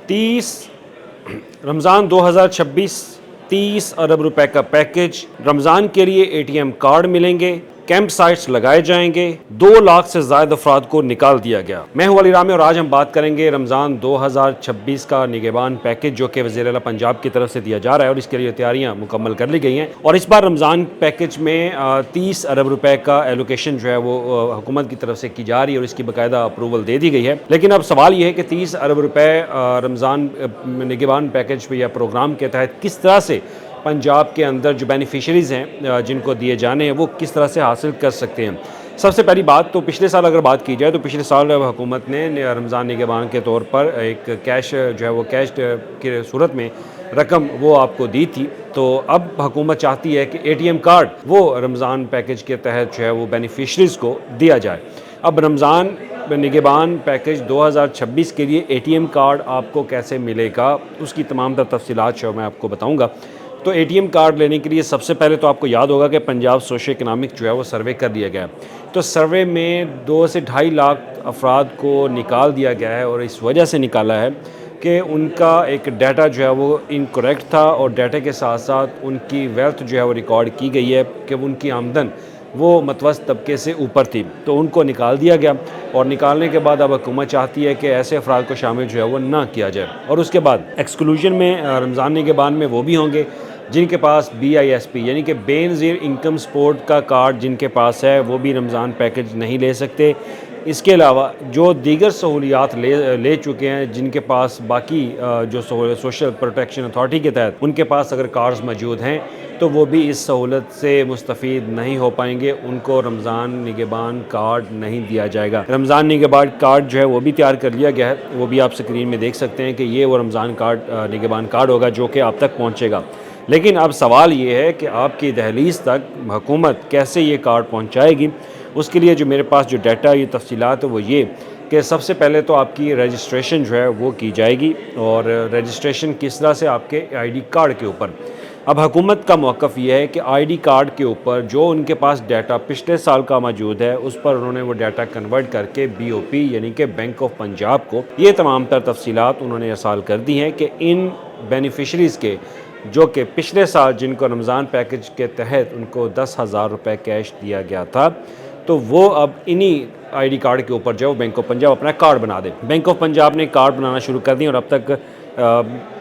30 रमज़ान 2026 30 अरब रुपए का पैकेज। रमज़ान के लिए एटीएम कार्ड मिलेंगे, कैंप साइट्स लगाए जाएंगे, 2 लाख से ज़्यादा अफराद को निकाल दिया गया। मैं हूं अली रामी और आज हम बात करेंगे रमज़ान 2026 का निगहबान पैकेज जो कि वज़ीर आला पंजाब की तरफ से दिया जा रहा है और इसके लिए तैयारियां मुकम्मल कर ली गई हैं। और इस बार रमज़ान पैकेज में 30 अरब रुपए का एलोकेशन जो है वो हुकूमत की तरफ से की जा रही है और इसकी बाकायदा अप्रूवल दे दी गई है। लेकिन अब सवाल ये है कि 30 अरब रुपए रमज़ान निगहबान पैकेज या प्रोग्राम के तहत किस तरह से पंजाब के अंदर जो बेनिफिशरीज़ हैं जिनको दिए जाने हैं वो किस तरह से हासिल कर सकते हैं। सबसे पहली बात तो पिछले साल अगर बात की जाए तो पिछले साल हुकूमत ने रमज़ान निगहबान के तौर पर एक कैश जो है वो कैश की सूरत में रकम वो आपको दी थी। तो अब हुकूमत चाहती है कि एटीएम कार्ड वो रमज़ान पैकेज के तहत जो है वो बेनिफिशरीज़ को दिया जाए। अब रमज़ान निगहबान पैकेज 2026 के लिए एटीएम कार्ड आपको कैसे मिलेगा उसकी तमाम तफसीलात जो मैं आपको बताऊँगा। तो एटीएम कार्ड लेने के लिए सबसे पहले तो आपको याद होगा कि पंजाब सोशो इकनॉमिक जो है वो सर्वे कर लिया गया। तो सर्वे में 2 से 2.5 लाख अफराद को निकाल दिया गया है और इस वजह से निकाला है कि उनका एक डाटा जो है वो इनकरेक्ट था और डाटा के साथ साथ उनकी वेल्थ जो है वो रिकॉर्ड की गई है कि उनकी आमदन वो मतवस्त तबके से ऊपर थी, तो उनको निकाल दिया गया। और निकालने के बाद अब हुकूमत चाहती है कि ऐसे अफराद को शामिल जो है वो ना किया जाए। और उसके बाद एक्सक्लूजन में रमज़ान निगहबान में वो भी होंगे जिनके पास BISP यानी कि बेनज़ीर इनकम सपोर्ट का कार्ड जिनके पास है वो भी रमज़ान पैकेज नहीं ले सकते। इसके अलावा जो दीगर सहूलियात ले चुके हैं जिनके पास बाकी जो सोशल प्रोटेक्शन अथॉरिटी के तहत उनके पास अगर कार्ड्स मौजूद हैं तो वो भी इस सहूलत से मुस्तफ़ीद नहीं हो पाएंगे, उनको रमज़ान निगहबान कार्ड नहीं दिया जाएगा। रमज़ान निगहबान कार्ड जो है वो भी तैयार कर लिया गया है, वो भी आप स्क्रीन में देख सकते हैं कि ये वो रमज़ान कार्ड निगहबान कार्ड होगा जो कि आप तक पहुँचेगा। लेकिन अब सवाल ये है कि आपकी दहलीज़ तक हुकूमत कैसे ये कार्ड पहुँचाएगी। उसके लिए जो मेरे पास जो डाटा ये तफसीलात है वो ये कि सबसे पहले तो आपकी रजिस्ट्रेशन जो है वो की जाएगी और रजिस्ट्रेशन किस तरह से आपके ID कार्ड के ऊपर। अब हुकूमत का मौक़िफ़ ये है कि ID कार्ड के ऊपर जो उनके पास डाटा पिछले साल का मौजूद है उस पर उन्होंने वो डाटा कन्वर्ट करके BOP यानी कि बैंक ऑफ पंजाब को ये तमाम तर तफसीलात उन्होंने इरसाल कर दी हैं कि इन बेनिफिशरीज़ के जो कि पिछले साल जिनको रमज़ान पैकेज के तहत उनको 10,000 रुपये कैश दिया गया था, तो वो अब इन्हीं ID कार्ड के ऊपर जो बैंक ऑफ पंजाब अपना कार्ड बना दे। बैंक ऑफ पंजाब ने कार्ड बनाना शुरू कर दिए और अब तक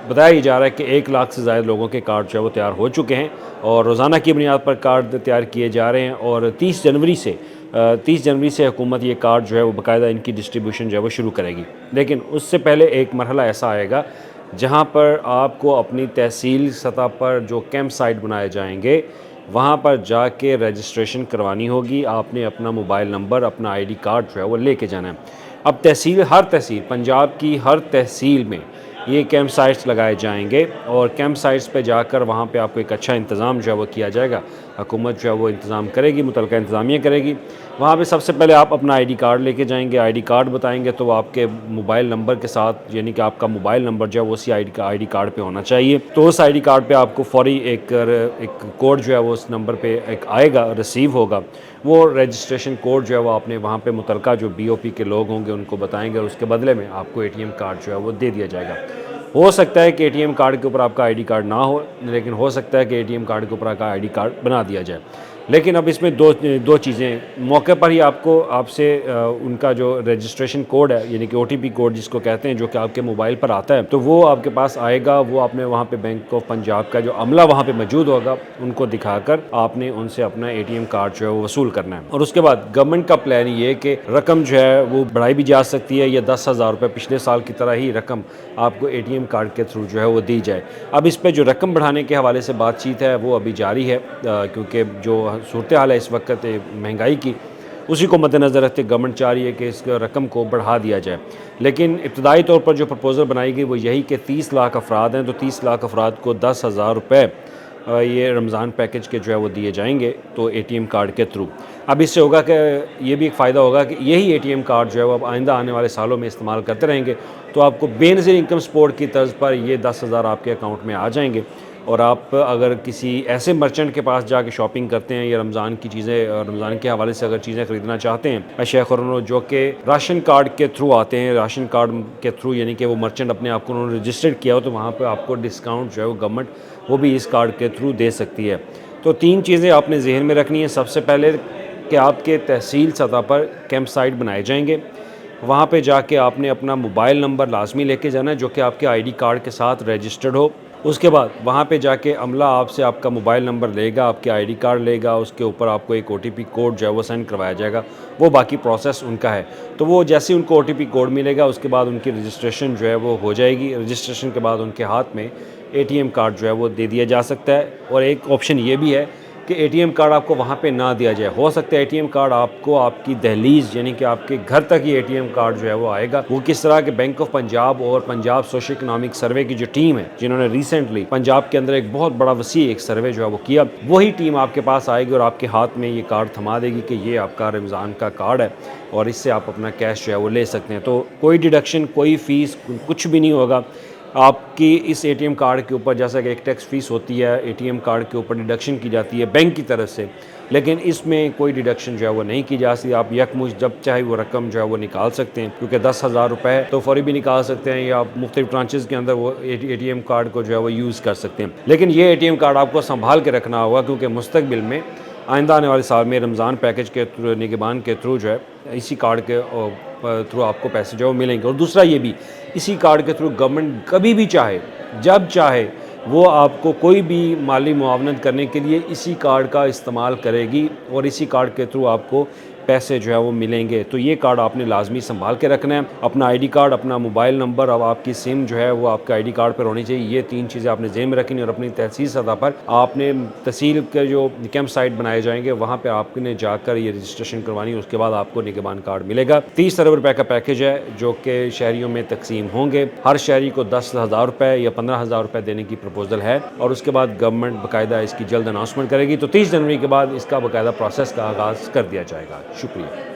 बताया जा रहा है कि 1 लाख से ज़्यादा लोगों के कार्ड जो है वो तैयार हो चुके हैं और रोज़ाना की बुनियाद पर कार्ड तैयार किए जा रहे हैं। और 30 जनवरी से हुकूमत ये कार्ड जो है वो बाकायदा इनकी डिस्ट्रीब्यूशन जो है वो शुरू करेगी। लेकिन उससे पहले एक मरहला ऐसा आएगा जहाँ पर आपको अपनी तहसील सतह पर जो कैंप साइट बनाए जाएंगे वहाँ पर जाके रजिस्ट्रेशन करवानी होगी। आपने अपना मोबाइल नंबर, अपना ID कार्ड जो है वो लेके जाना है। अब हर तहसील पंजाब की हर तहसील में ये कैंप साइट्स लगाए जाएंगे और कैंप साइट्स पे जाकर वहाँ पे आपको एक अच्छा इंतज़ाम जो है वो किया जाएगा। हुकूमत जो है वो इंतज़ाम करेगी, मुतलका इंतज़ामिया करेगी। वहाँ पे सबसे पहले आप अपना ID कार्ड लेके जाएंगे, ID कार्ड बताएंगे तो आपके मोबाइल नंबर के साथ यानी कि आपका मोबाइल नंबर जो है वो उसी ID कार्ड पे होना चाहिए। तो उस ID कार्ड पे आपको फौरी एक कोड जो है वो उस नंबर पे एक आएगा, रिसीव होगा। वो रजिस्ट्रेशन कोड जो है वो आपने वहाँ पे मुतलका जो BOP के लोग होंगे उनको बताएंगे और उसके बदले में आपको ATM कार्ड जो है वो दे दिया जाएगा। हो सकता है कि ATM कार्ड के ऊपर आपका ID कार्ड ना हो, लेकिन हो सकता है कि ATM कार्ड के ऊपर आपका ID कार्ड बना दिया जाए। लेकिन अब इसमें दो चीज़ें मौके पर ही आपसे उनका जो रजिस्ट्रेशन कोड है यानी कि OTP कोड जिसको कहते हैं जो कि आपके मोबाइल पर आता है, तो वो आपके पास आएगा। वो आपने वहाँ पे बैंक ऑफ पंजाब का जो अमला वहाँ पे मौजूद होगा उनको दिखाकर आपने उनसे अपना ATM कार्ड जो है वो वसूल करना है। और उसके बाद गवर्नमेंट का प्लान ये कि रकम जो है वो बढ़ाई भी जा सकती है या 10,000 रुपये पिछले साल की तरह ही रकम आपको ATM कार्ड के थ्रू जो है वो दी जाए। अब इस पर जो रकम बढ़ाने के हवाले से बातचीत है वो अभी जारी है क्योंकि जो सूरत हाल है इस वक्त महंगाई की, उसी को मद्देनज़र रखते गवर्नमेंट चाह रही है कि इस रकम को बढ़ा दिया जाए। लेकिन इब्तदाई तौर पर जो प्रपोज़ल बनाई गई वो यही कि 30 लाख अफराद हैं तो 30 लाख अफराद को 10,000 रुपये ये रमज़ान पैकेज के जो है वो दिए जाएंगे तो ATM कार्ड के थ्रू। अब इससे होगा कि ये भी एक फ़ायदा होगा कि यही ATM कार्ड जो है वो अब आइंदा आने वाले सालों में इस्तेमाल करते रहेंगे तो आपको बेनज़ीर इनकम सपोर्ट की तर्ज़ पर ये 10,000 आपके अकाउंट में आ जाएंगे और आप अगर किसी ऐसे मर्चेंट के पास जाके शॉपिंग करते हैं या रमज़ान की चीज़ें, रमज़ान के हवाले से अगर चीज़ें ख़रीदना चाहते हैं अशिया खुर्रनो, जो कि राशन कार्ड के थ्रू आते हैं, राशन कार्ड के थ्रू यानी कि वो मर्चेंट अपने आप को उन्होंने रजिस्टर्ड किया हो, तो वहाँ पर आपको डिस्काउंट जो है वो गवर्नमेंट वो भी इस कार्ड के थ्रू दे सकती है। तो 3 चीज़ें आपने जहन में रखनी है। सबसे पहले कि आपके तहसील सतह पर कैंप साइट बनाए जाएंगे, वहाँ पे जाके आपने अपना मोबाइल नंबर लाजमी लेके जाना है जो कि आपके आईडी कार्ड के साथ रजिस्टर्ड हो। उसके बाद वहाँ पे जाके अमला आपसे आपका मोबाइल नंबर लेगा, आपके आईडी कार्ड लेगा, उसके ऊपर आपको एक ओटीपी कोड जो है वो सेंड करवाया जाएगा। वो बाकी प्रोसेस उनका है। तो वो जैसे ही उनको ओटीपी कोड मिलेगा उसके बाद उनकी रजिस्ट्रेशन जो है वो हो जाएगी। रजिस्ट्रेशन के बाद उनके हाथ में एटीएम कार्ड जो है वो दे दिया जा सकता है। और एक ऑप्शन ये भी है कि एटीएम कार्ड आपको वहाँ पे ना दिया जाए। हो सकता है एटीएम कार्ड आपको आपकी दहलीज यानी कि आपके घर तक ही एटीएम कार्ड जो है वो आएगा। वो किस तरह के बैंक ऑफ पंजाब और पंजाब सोशल इकोनॉमिक सर्वे की जो टीम है, जिन्होंने रिसेंटली पंजाब के अंदर एक बहुत बड़ा वसी एक सर्वे जो है वो किया, वही टीम आपके पास आएगी और आपके हाथ में ये कार्ड थमा देगी कि ये आपका रमज़ान का कार्ड है और इससे आप अपना कैश जो है वो ले सकते हैं। तो कोई डिडक्शन, कोई फ़ीस, कुछ भी नहीं होगा आपकी इस एटीएम कार्ड के ऊपर। जैसा कि एक टैक्स फ़ीस होती है एटीएम कार्ड के ऊपर डिडक्शन की जाती है बैंक की तरफ से, लेकिन इसमें कोई डिडक्शन जो है वो नहीं की जा सकती। आप यकमुश्त जब चाहे वो रकम जो है वो निकाल सकते हैं, क्योंकि 10,000 रुपये तो फौरी भी निकाल सकते हैं या आप मुख्तलिफ ट्रांचेज़ के अंदर वो एटीएम कार्ड को जो है वो यूज़ कर सकते हैं। लेकिन ये एटीएम कार्ड आपको संभाल के रखना होगा, क्योंकि मुस्तकबिल में आइंदा आने वाले साल में रमज़ान पैकेज के थ्रू, निगहबान के थ्रू जो है इसी कार्ड के थ्रू आपको पैसे जो मिलेंगे। और दूसरा ये भी, इसी कार्ड के थ्रू गवर्नमेंट कभी भी चाहे, जब चाहे, वो आपको कोई भी माली मुआवनत करने के लिए इसी कार्ड का इस्तेमाल करेगी और इसी कार्ड के थ्रू आपको पैसे जो है वो मिलेंगे। तो ये कार्ड आपने लाजमी संभाल के रखना है। अपना आईडी कार्ड, अपना मोबाइल नंबर और आपकी सिम जो है वो आपके आईडी कार्ड पर होनी चाहिए। ये 3 चीज़ें आपने ज़हन में रखनी और अपनी तहसील सतह पर आपने तहसील के जो कैंप साइट बनाए जाएंगे वहाँ पे आपने जाकर ये रजिस्ट्रेशन करवानी। उसके बाद आपको निगहबान कार्ड मिलेगा। 30 अरब रुपये का पैकेज है जो कि शहरियों में तकसीम होंगे। हर शहरी को 10,000 रुपये या 15,000 रुपये देने की प्रपोजल है और उसके बाद गवर्नमेंट बाकायदा इसकी जल्द अनाउंसमेंट करेगी। तो 30 जनवरी के बाद इसका बाकायदा प्रोसेस का आगाज़ कर दिया जाएगा। शुक्रिया।